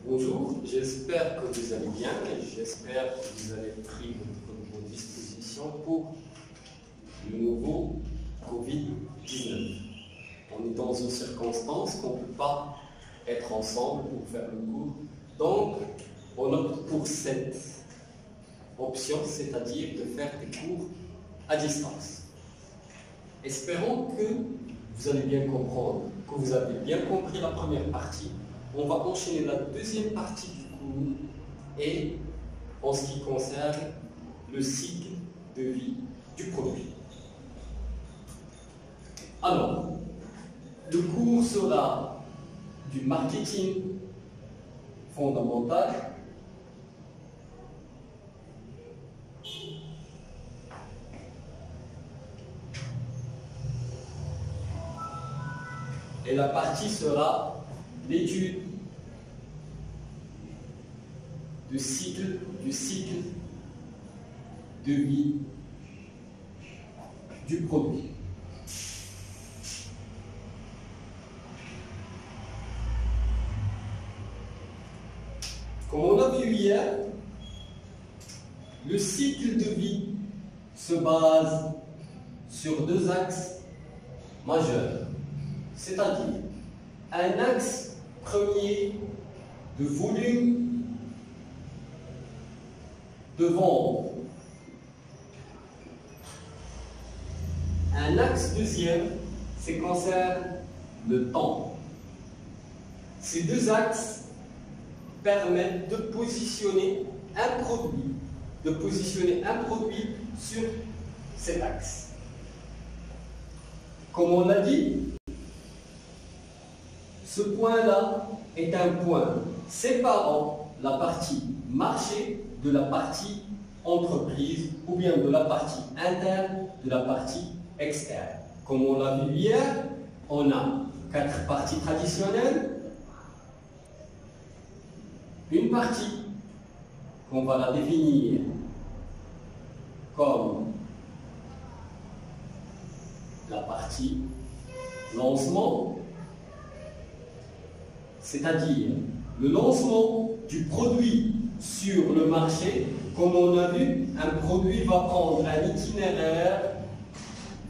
Bonjour, j'espère que vous allez bien et j'espère que vous avez pris vos dispositions pour le nouveau Covid-19. On est dans une circonstance qu'on ne peut pas être ensemble pour faire le cours. Donc, on opte pour cette option, c'est-à-dire de faire des cours à distance. Espérons que vous allez bien comprendre, que vous avez bien compris la première partie. On va enchaîner la deuxième partie du cours et en ce qui concerne le cycle de vie du produit. Alors, le cours sera du marketing fondamental, et la partie sera l'étude du cycle de vie du produit. Comme on a vu hier, le cycle de vie se base sur deux axes majeurs, c'est-à-dire un axe premier de volume de vente, un axe deuxième, c'est concerne le temps. Ces deux axes permettent de positionner un produit, sur cet axe. Comme on l'a dit, ce point-là est un point séparant la partie marché de la partie entreprise ou bien de la partie interne de la partie externe. Comme on l'a vu hier, on a 4 parties traditionnelles. Une partie qu'on va la définir comme la partie lancement, c'est-à-dire le lancement du produit sur le marché. Comme on a vu, un produit va prendre un itinéraire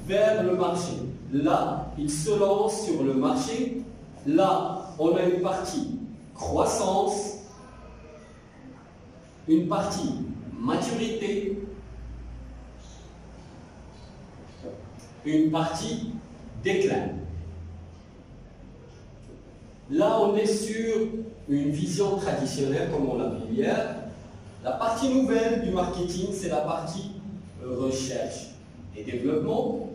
vers le marché. Là, il se lance sur le marché. Là, on a une partie croissance, une partie maturité, une partie déclin. Là, on est sur une vision traditionnelle, comme on l'a vu hier. La partie nouvelle du marketing, c'est la partie recherche et développement.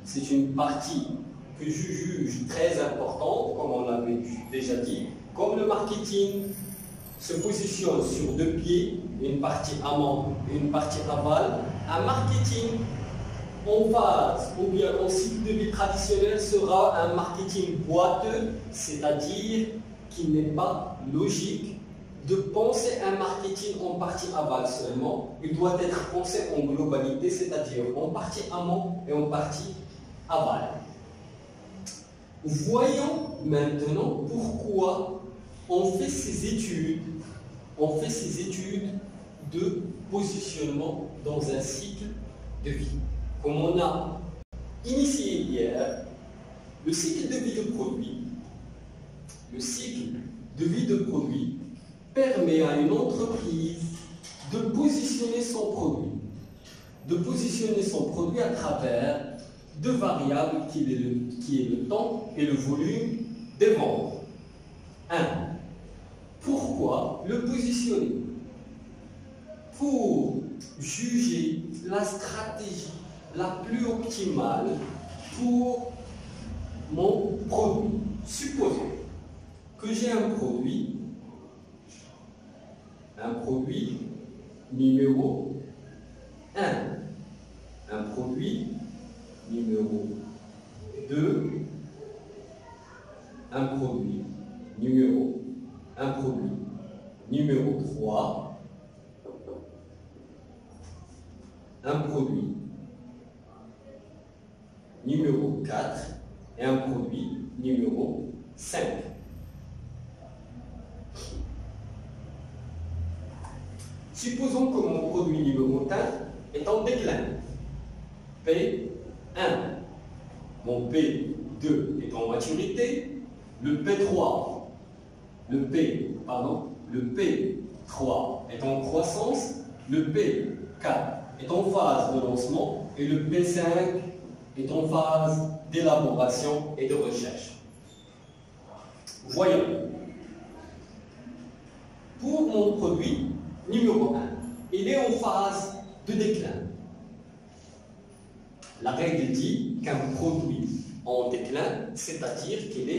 C'est une partie que je juge très importante, comme on l'avait déjà dit. Comme le marketing se positionne sur deux pieds, une partie amont et une partie aval, un marketing en phase ou bien en cycle de vie traditionnel sera un marketing boiteux, c'est-à-dire qu'il n'est pas logique de penser un marketing en partie aval seulement. Il doit être pensé en globalité, c'est-à-dire en partie amont et en partie aval. Voyons maintenant pourquoi on fait ces études de positionnement dans un cycle de vie. Comme on a initié hier, le cycle de vie de produit permet à une entreprise de positionner son produit à travers deux variables qui est le temps et le volume des ventes. 1. Pourquoi le positionner? Pour juger la stratégie la plus optimale pour mon produit. Supposons que j'ai un produit numéro 1, un produit numéro 2, un produit numéro 3, un produit numéro 4 et un produit numéro 5. Supposons que mon produit numéro 1 est en déclin. P1. Mon P2 est en maturité. Le P3 est en croissance. Le P4 est en phase de lancement. Et le P5 est en phase d'élaboration et de recherche. Voyons. Pour mon produit numéro 1, il est en phase de déclin. La règle dit qu'un produit en déclin, c'est-à-dire qu'il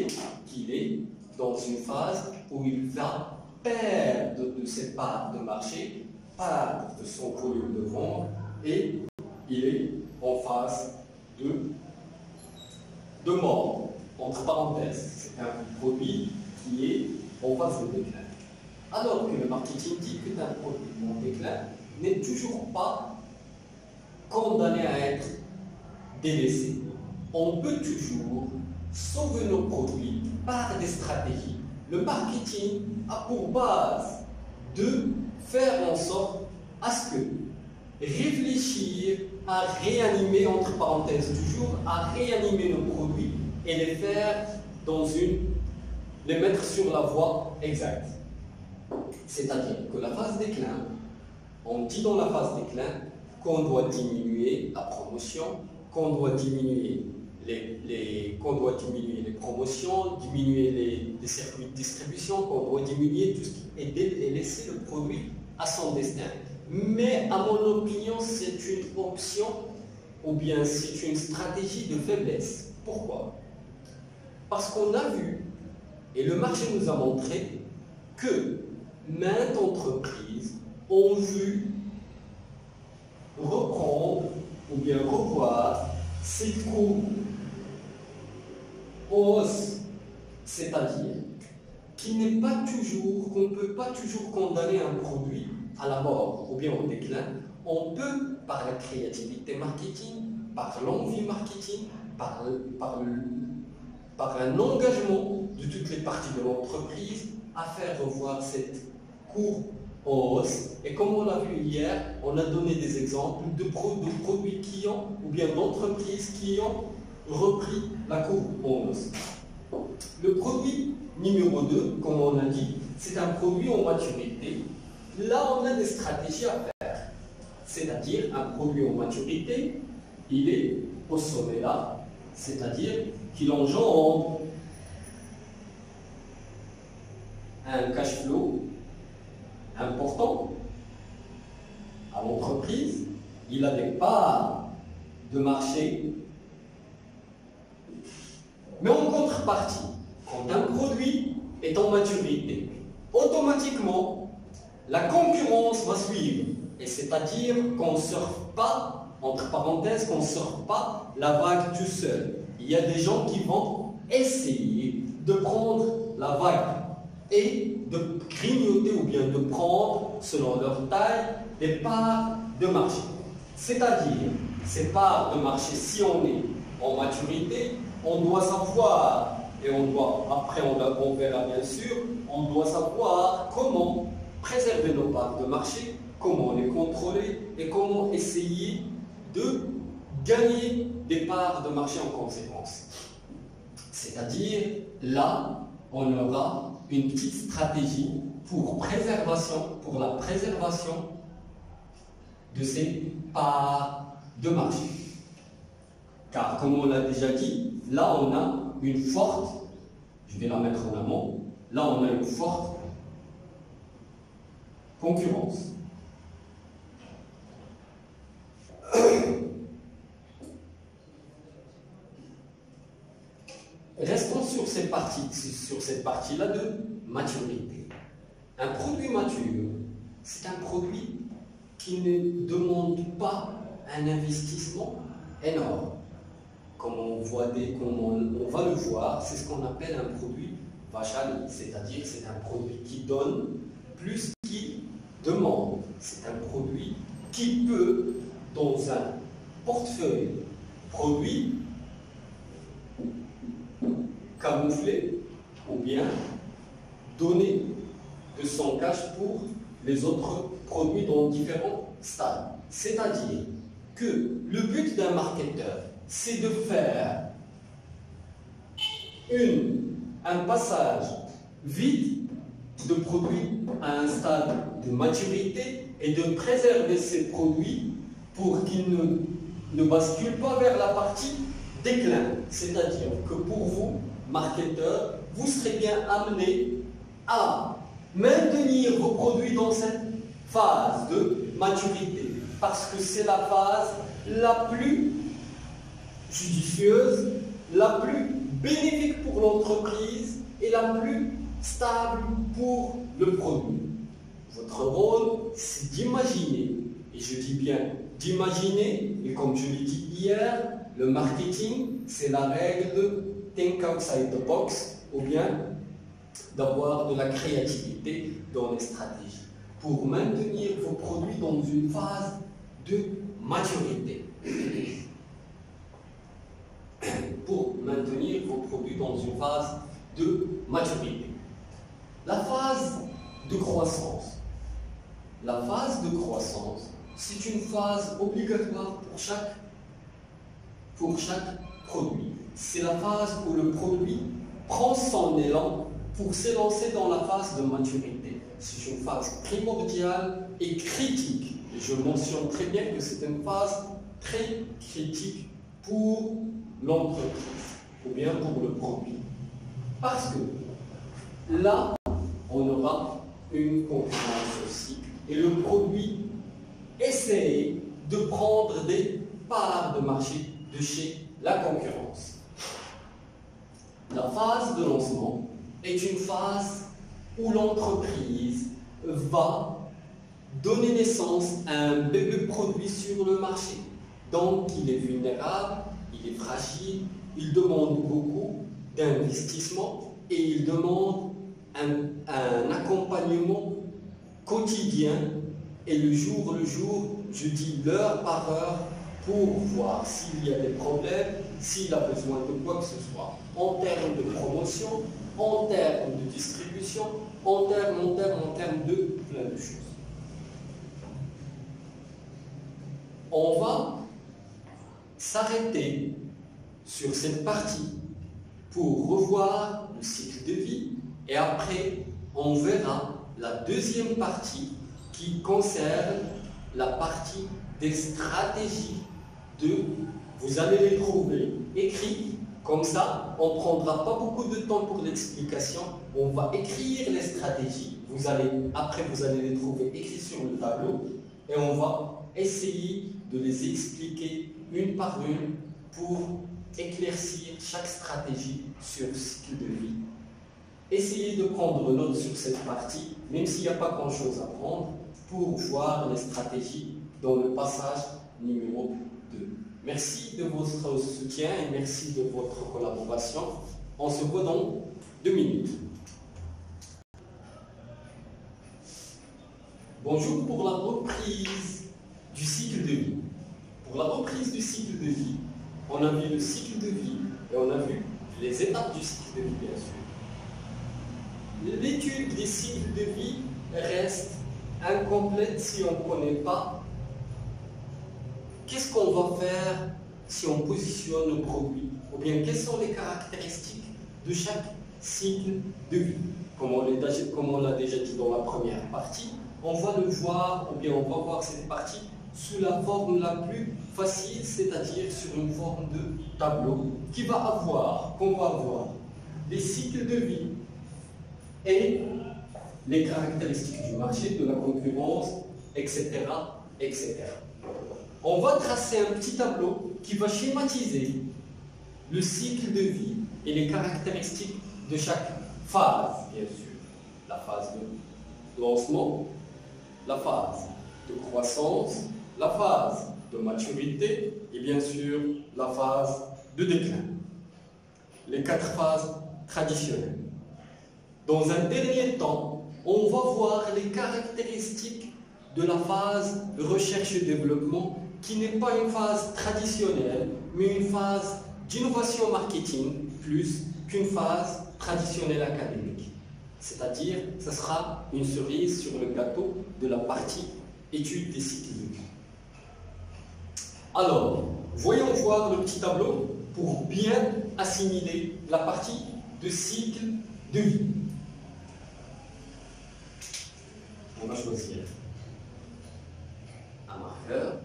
est dans une phase où il va perdre de ses parts de marché, perdre de son volume de vente, et il est en phase de mort, entre parenthèses. C'est un produit qui est en phase de déclin. Alors que le marketing dit qu'un produit en déclin n'est toujours pas condamné à être délaissé. On peut toujours sauver nos produits par des stratégies. Le marketing a pour base de faire en sorte à ce que réfléchir à réanimer, entre parenthèses toujours, à réanimer nos produits et les faire les mettre sur la voie exacte. C'est-à-dire que la phase déclin, on dit dans la phase déclin qu'on doit diminuer la promotion, qu'on doit diminuer les promotions, diminuer les circuits de distribution, qu'on doit diminuer tout ce qui est et laisser le produit à son destin. Mais à mon opinion, c'est une option ou bien c'est une stratégie de faiblesse. Pourquoi? Parce qu'on a vu, et le marché nous a montré, que maintes entreprises ont vu reprendre ou bien revoir ces coûts hausse, c'est-à-dire qu'on ne peut pas toujours condamner un produit à la mort ou bien au déclin. On peut, par la créativité marketing, par l'envie marketing, par un engagement de toutes les parties de l'entreprise, à faire revoir cette courbe en hausse. Et comme on l'a vu hier, on a donné des exemples de produits qui ont, ou bien d'entreprises qui ont repris la courbe en hausse. Le produit numéro 2, comme on a dit, c'est un produit en maturité. Là, on a des stratégies à faire. C'est-à-dire, un produit en maturité, il est au sommet là, c'est-à-dire qu'il engendre un cash flow important à l'entreprise, il a des parts de marché, mais en contrepartie, quand un produit est en maturité, automatiquement, la concurrence va suivre, et c'est-à-dire qu'on ne surfe pas, entre parenthèses, qu'on ne surfe pas la vague tout seul. Il y a des gens qui vont essayer de prendre la vague et de grignoter ou bien de prendre, selon leur taille, des parts de marché. C'est-à-dire, ces parts de marché, si on est en maturité, on doit savoir, et après on verra bien sûr, on doit savoir comment préserver nos parts de marché, comment les contrôler et comment essayer de gagner des parts de marché en conséquence. C'est-à-dire, là, on aura une petite stratégie pour la préservation de ces parts de marché. Car, comme on l'a déjà dit, là on a une forte, je vais la mettre en amont, là on a une forte concurrence. Restons sur cette partie-là de maturité. Un produit mature, c'est un produit qui ne demande pas un investissement énorme. Comme on va le voir, c'est ce qu'on appelle un produit vache à lait, c'est-à-dire c'est un produit qui donne plus qu'il demande. C'est un produit qui peut, dans un portefeuille produit, camoufler ou bien donner de son cash pour les autres produits dans différents stades. C'est-à-dire que le but d'un marketeur, c'est de faire un passage vite de produits à un stade de maturité et de préserver ces produits pour qu'ils ne basculent pas vers la partie déclin. C'est-à-dire que pour vous, marketeurs, vous serez bien amené à maintenir vos produits dans cette phase de maturité parce que c'est la phase la plus judicieuse, la plus bénéfique pour l'entreprise et la plus stable pour le produit. Votre rôle, c'est d'imaginer, et je dis bien d'imaginer, et comme je l'ai dit hier, le marketing, c'est la règle de think outside the box, ou bien d'avoir de la créativité dans les stratégies, pour maintenir vos produits dans une phase de maturité. Pour maintenir vos produits dans une phase de maturité. La phase de croissance. La phase de croissance, c'est une phase obligatoire pour chaque produit. C'est la phase où le produit prend son élan pour s'élancer dans la phase de maturité. C'est une phase primordiale et critique. Et je mentionne très bien que c'est une phase très critique pour l'entreprise ou bien pour le produit. Parce que là, on aura une concurrence aussi et le produit essaie de prendre des parts de marché de chez la concurrence. La phase de lancement est une phase où l'entreprise va donner naissance à un bébé produit sur le marché. Donc, il est vulnérable, il est fragile, il demande beaucoup d'investissement et il demande un accompagnement quotidien et le jour, je dis l'heure par heure, pour voir s'il y a des problèmes, s'il a besoin de quoi que ce soit, en termes de promotion, en termes de distribution, en termes de plein de choses. On va s'arrêter sur cette partie pour revoir le cycle de vie et après on verra la deuxième partie qui concerne la partie des stratégies vous allez les trouver écrites, comme ça on ne prendra pas beaucoup de temps pour l'explication, on va écrire les stratégies, après vous allez les trouver écrites sur le tableau et on va essayer de les expliquer une par une pour éclaircir chaque stratégie sur le cycle de vie. Essayez de prendre note sur cette partie, même s'il n'y a pas grand-chose à prendre, pour voir les stratégies dans le passage numéro 2. Merci de votre soutien et merci de votre collaboration. On se voit dans 2 minutes. Bonjour pour la reprise du cycle de vie. Pour la reprise du cycle de vie, on a vu le cycle de vie et on a vu les étapes du cycle de vie, bien sûr. L'étude des cycles de vie reste incomplète si on ne connaît pas qu'est-ce qu'on va faire si on positionne le produit, ou bien quelles sont les caractéristiques de chaque cycle de vie. Comme on l'a déjà dit dans la première partie, on va le voir, ou bien on va voir cette partie sous la forme la plus facile, c'est-à-dire sur une forme de tableau qu'on va avoir les cycles de vie et les caractéristiques du marché, de la concurrence, etc., etc. On va tracer un petit tableau qui va schématiser le cycle de vie et les caractéristiques de chaque phase, bien sûr. La phase de lancement, la phase de croissance, la phase de maturité et bien sûr la phase de déclin. Les 4 phases traditionnelles. Dans un dernier temps, on va voir les caractéristiques de la phase de recherche et développement qui n'est pas une phase traditionnelle, mais une phase d'innovation marketing plus qu'une phase traditionnelle académique. c'est-à-dire ce sera une cerise sur le gâteau de la partie étude des cycles de vie. Alors, voyons voir le petit tableau pour bien assimiler la partie de cycle de vie. On va choisir un marqueur.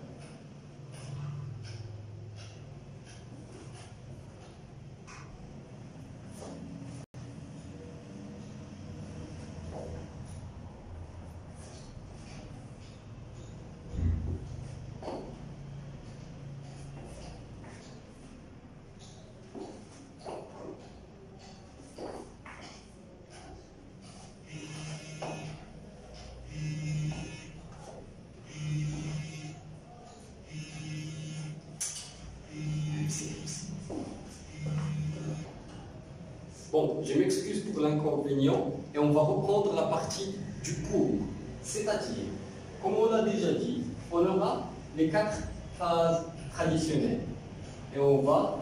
Bon, je m'excuse pour l'inconvénient et on va reprendre la partie du cours. C'est-à-dire, comme on l'a déjà dit, on aura les 4 phases traditionnelles. Et on va,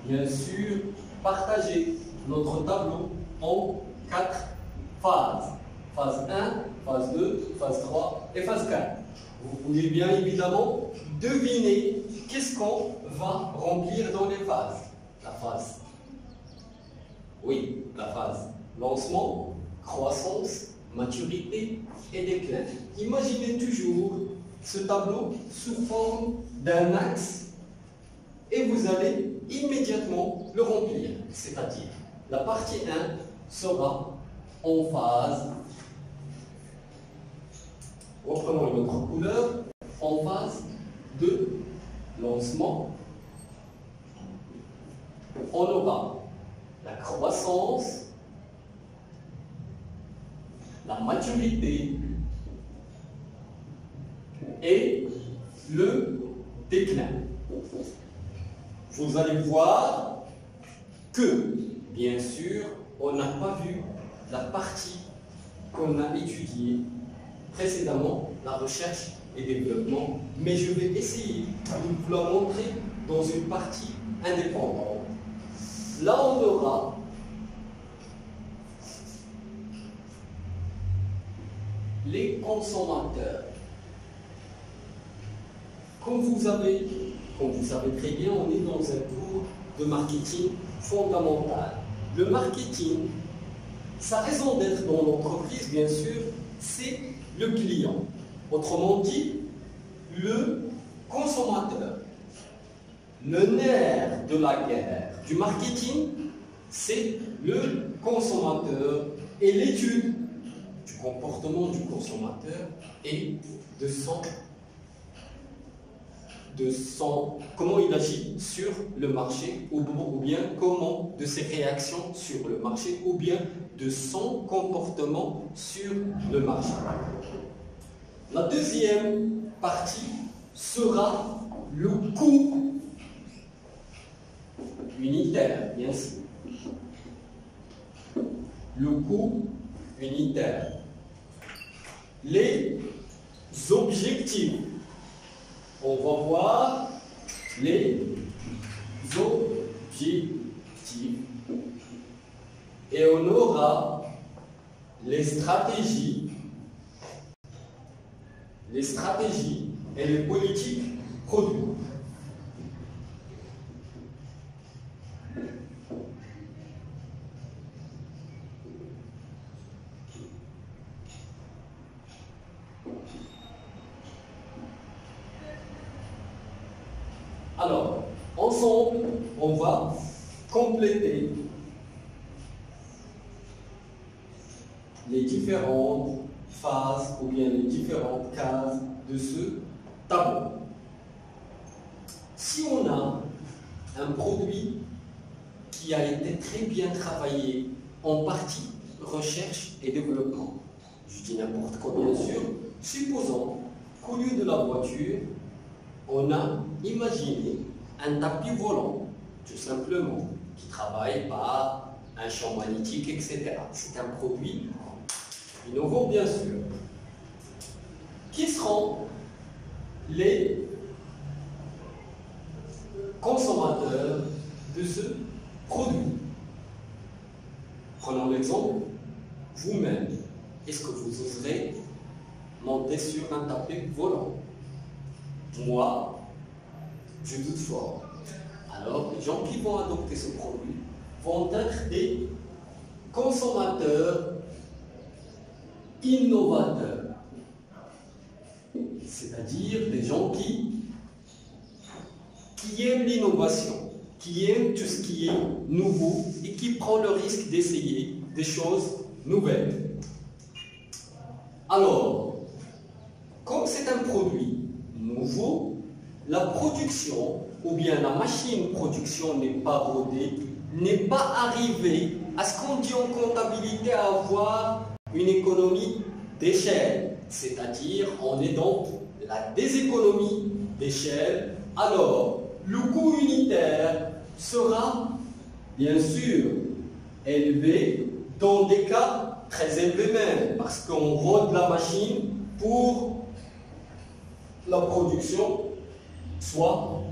bien sûr, partager notre tableau en 4 phases. Phase 1, phase 2, phase 3 et phase 4. Vous pouvez bien évidemment deviner qu'est-ce qu'on va remplir dans les phases. La phase. Oui, la phase lancement, croissance, maturité et déclin. Imaginez toujours ce tableau sous forme d'un axe et vous allez immédiatement le remplir. C'est-à-dire, la partie 1 sera en phase, reprenons une autre couleur, en phase de lancement. On aura la croissance, la maturité et le déclin. Vous allez voir que, bien sûr, on n'a pas vu la partie qu'on a étudiée précédemment, la recherche et développement, mais je vais essayer de vous la montrer dans une partie indépendante. Là, on aura les consommateurs. Comme vous savez très bien, on est dans un cours de marketing fondamental. Le marketing, sa raison d'être dans l'entreprise, bien sûr, c'est le client. Autrement dit, le consommateur. Le nerf de la guerre du marketing, c'est le consommateur et l'étude du comportement du consommateur et de comment il agit sur le marché ou bien comment de ses réactions sur le marché ou bien de son comportement sur le marché. La deuxième partie sera le coût unitaire, bien sûr. Le coût unitaire. Les objectifs. On va voir les objectifs. Et on aura les stratégies et les politiques produits. Alors, ensemble, on va compléter les différentes phases ou bien les différentes cases de ce tableau. Si on a un produit qui a été très bien travaillé en partie recherche et développement, je dis n'importe quoi bien sûr, supposons qu'au lieu de la voiture, on a imaginé un tapis volant, tout simplement, qui travaille par un champ magnétique, etc. C'est un produit innovant, bien sûr. Qui seront les consommateurs de ce produit? Prenons l'exemple vous-même, est-ce que vous oserez monter sur un tapis volant? Moi, je doute fort. Alors, les gens qui vont adopter ce produit vont être des consommateurs innovateurs. C'est-à-dire des gens qui aiment l'innovation, qui aiment tout ce qui est nouveau et qui prennent le risque d'essayer des choses nouvelles. Alors, comme c'est un produit nouveau, la production ou bien la machine production n'est pas rodée, n'est pas arrivée à ce qu'on dit en comptabilité à avoir une économie d'échelle. C'est-à-dire, on est dans la déséconomie d'échelle. Alors, le coût unitaire sera bien sûr élevé, dans des cas très élevés même, parce qu'on rôde la machine pour la production, soit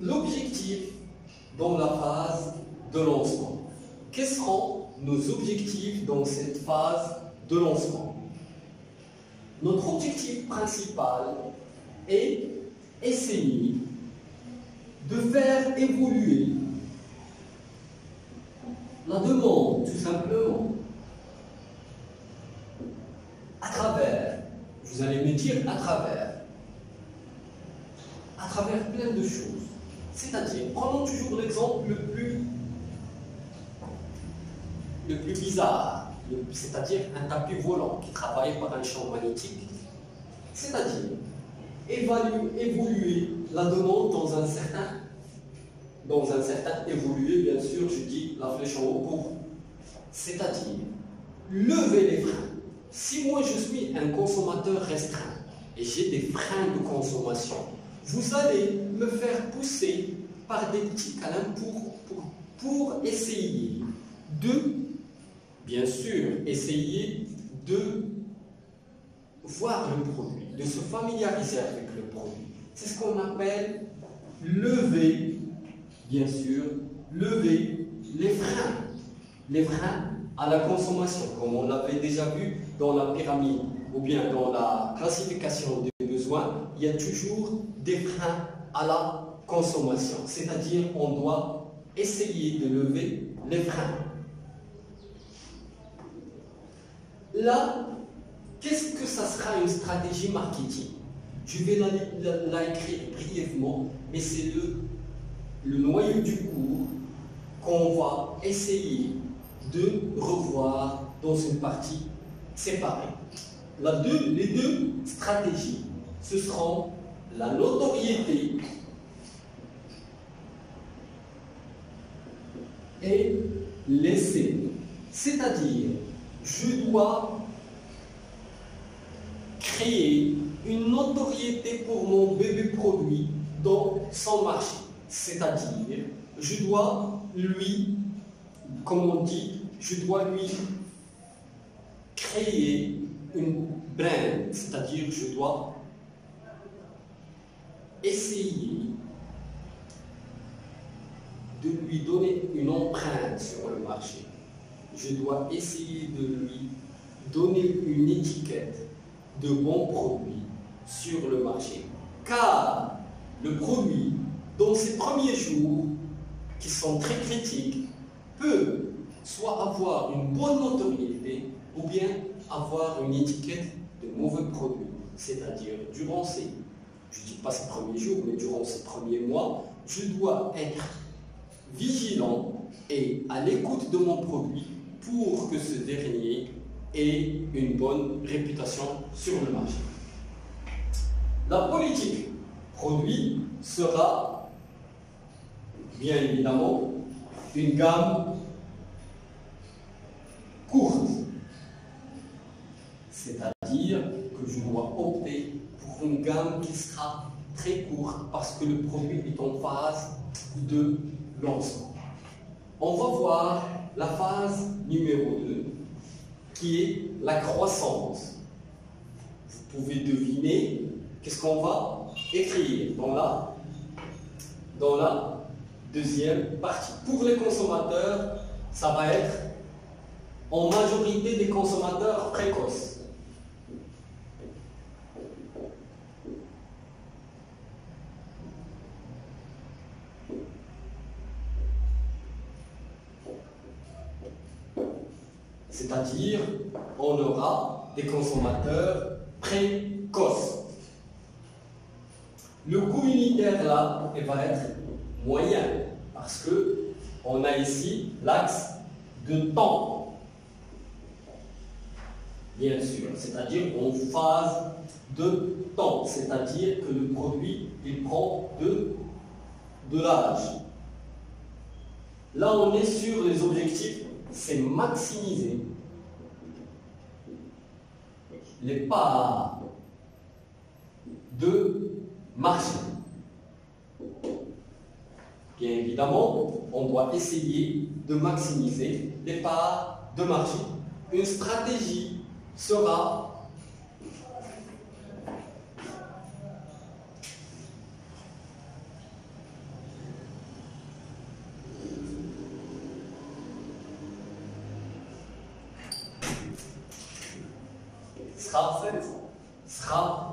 l'objectif dans la phase de lancement. Quels seront nos objectifs dans cette phase de lancement? Notre objectif principal est essayer de faire évoluer la demande, tout simplement, à travers, vous allez me dire à travers plein de choses. C'est-à-dire, prenons toujours l'exemple le plus bizarre, c'est-à-dire un tapis volant qui travaille par un champ magnétique. C'est-à-dire, évoluer la demande dans un certain, évoluer, bien sûr, je dis la flèche en haut pour, c'est-à-dire, lever les freins. Si moi je suis un consommateur restreint et j'ai des freins de consommation, vous allez me faire pousser par des petits câlins pour essayer de, bien sûr, essayer de voir le produit, de se familiariser avec le produit. C'est ce qu'on appelle lever, bien sûr, lever les freins à la consommation, comme on l'avait déjà vu dans la pyramide ou bien dans la classification des besoins, il y a toujours des freins à la consommation, c'est-à-dire on doit essayer de lever les freins. Là, qu'est-ce que ça sera une stratégie marketing? Je vais la écrire brièvement, mais c'est le noyau du cours qu'on va essayer de revoir dans une partie séparée. Les deux stratégies, ce seront la notoriété et l'essai. C'est-à-dire, je dois créer une notoriété pour mon bébé produit dans son marché. C'est-à-dire, je dois lui, comme on dit, je dois lui créer une brand, c'est-à-dire je dois essayer de lui donner une empreinte sur le marché. Je dois essayer de lui donner une étiquette de bon produit sur le marché. Car le produit, dans ses premiers jours, qui sont très critiques, peut soit avoir une bonne notoriété ou bien avoir une étiquette de mauvais produit. C'est-à-dire, durant ces, je ne dis pas ces premiers jours, mais durant ces premiers mois, je dois être vigilant et à l'écoute de mon produit pour que ce dernier ait une bonne réputation sur le marché. La politique produit sera bien évidemment une gamme courte, c'est-à-dire que je dois opter pour une gamme qui sera très courte parce que le produit est en phase de lancement. On va voir la phase numéro 2 qui est la croissance. Vous pouvez deviner qu'est-ce qu'on va écrire dans la deuxième partie. Pour les consommateurs, ça va être en majorité des consommateurs précoces. C'est-à-dire, on aura des consommateurs précoces. Le coût unitaire là, il va être moyen, parce que on a ici l'axe de temps, bien sûr, c'est-à-dire en phase de temps, c'est-à-dire que le produit il prend de l'âge. Là, on est sur les objectifs, c'est maximiser les parts de marché. Bien évidemment, on doit essayer de maximiser les parts de marché. Une stratégie sera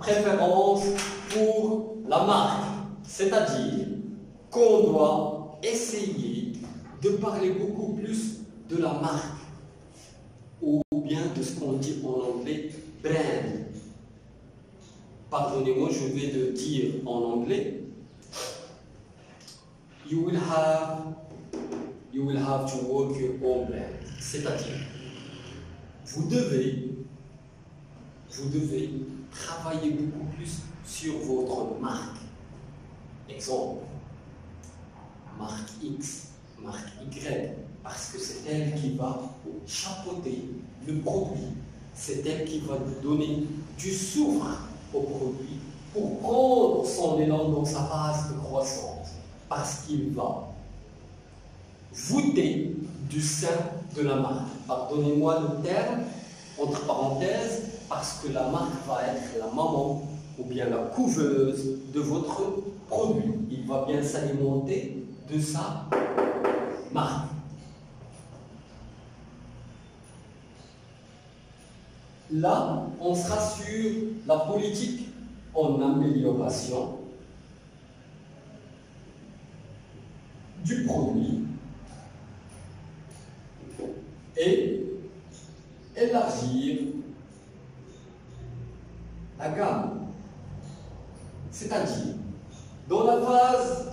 préférence pour la marque, c'est-à-dire qu'on doit essayer de parler beaucoup plus de la marque ou bien de ce qu'on dit en anglais brand. Pardonnez-moi, je vais le dire en anglais. You will have to work your own brand. C'est-à-dire, vous devez travailler beaucoup plus sur votre marque. Exemple, marque X, marque Y, parce que c'est elle qui va chapeauter le produit, c'est elle qui va donner du soufre au produit pour prendre son élan dans sa phase de croissance, parce qu'il va voûter du sein de la marque. Pardonnez-moi le terme, entre parenthèses, parce que la marque va être la maman ou bien la couveuse de votre produit. Il va bien s'alimenter de sa marque. Là, on sera sur la politique en amélioration du produit et élargir la gamme. C'est-à-dire, dans la phase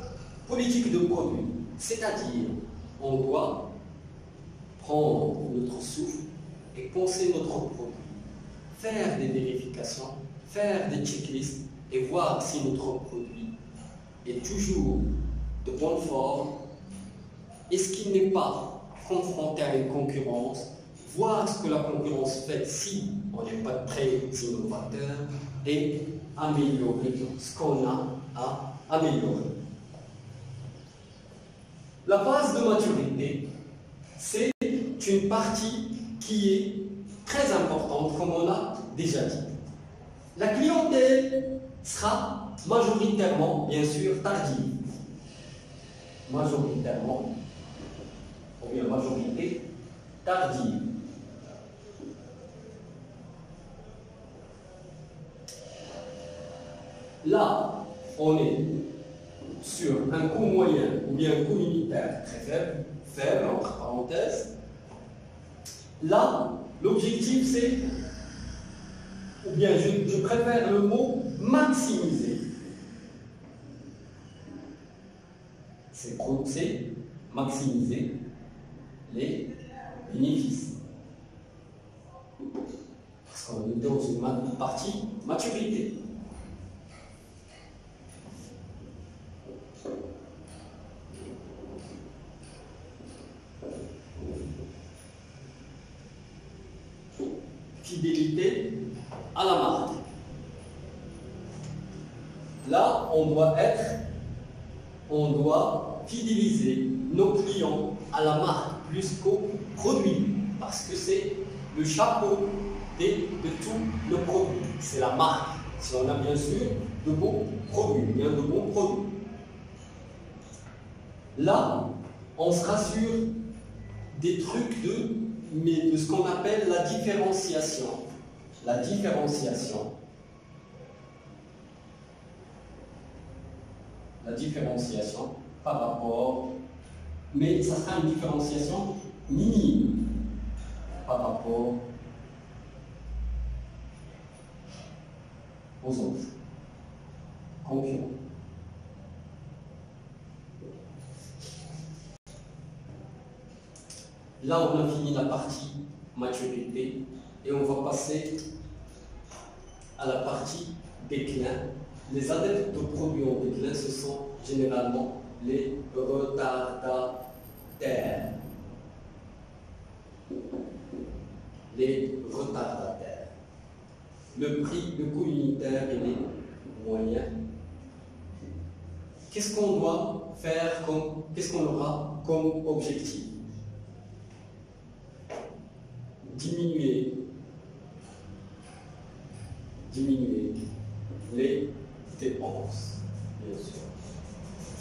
politique de produit, c'est-à-dire, on doit prendre notre souffle et penser notre produit, faire des vérifications, faire des checklists et voir si notre produit est toujours de bonne forme, est-ce qu'il n'est pas confronté à une concurrence, voir ce que la concurrence fait si on n'est pas très innovateur et améliorer ce qu'on a à améliorer. La phase de maturité, c'est une partie qui est très importante, comme on a déjà dit. La clientèle sera majoritairement, bien sûr, tardive. Majoritairement, ou bien majorité tardive. Là, on est sur un coût moyen ou bien un coût unitaire très faible, entre parenthèses. Là, l'objectif c'est, ou bien je préfère le mot maximiser. C'est maximiser les bénéfices. Parce qu'on est dans une partie maturité. Fidélité à la marque. Là, on doit fidéliser nos clients à la marque plus qu'au produit, parce que c'est le chapeau de tout le produit, c'est la marque. Si on a bien sûr de bons produits, bien de bons produits. Là, on sera sur des trucs de ce qu'on appelle la différenciation. La différenciation. La différenciation par rapport, mais ça sera une différenciation minime par rapport aux autres concurrents. Là, on a fini la partie maturité et on va passer à la partie déclin. Les adeptes de produits en déclin, ce sont généralement les retardataires. Les retardataires. Le prix, le coût unitaire et les moyens. Qu'est-ce qu'on doit faire qu'est-ce qu'on aura comme objectif? Diminuer les dépenses, bien sûr.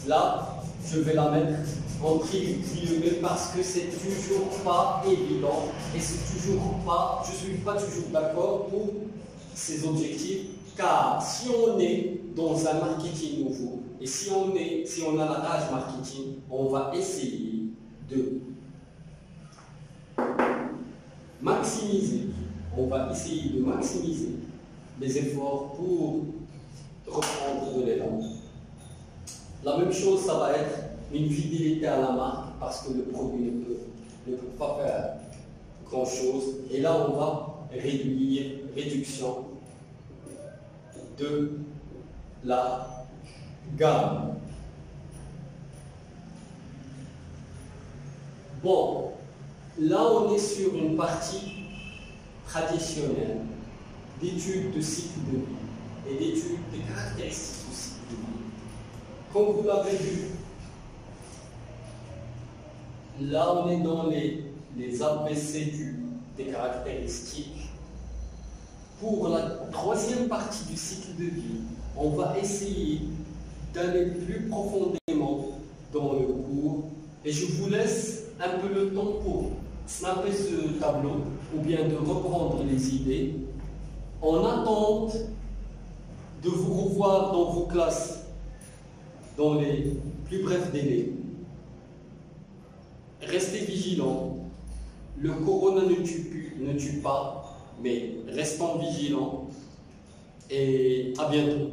Là, je vais la mettre entre guillemets parce que c'est toujours pas évident et c'est toujours pas, je suis pas toujours d'accord pour ces objectifs, car si on est dans un marketing nouveau et si on a la rage marketing, on va essayer de maximiser les efforts pour reprendre de l'élan. La même chose, ça va être une fidélité à la marque parce que le produit ne peut pas faire grand chose. Et là, on va réduction de la gamme. Bon, là, on est sur une partie traditionnelle d'études de cycle de vie et d'études des caractéristiques du cycle de vie. Comme vous l'avez vu, là, on est dans les ABC des caractéristiques. Pour la troisième partie du cycle de vie, on va essayer d'aller plus profondément dans le cours et je vous laisse un peu le temps pour snapper ce tableau ou bien de reprendre les idées en attente de vous revoir dans vos classes dans les plus brefs délais. Restez vigilants. Le corona ne tue pas, mais restons vigilants et à bientôt.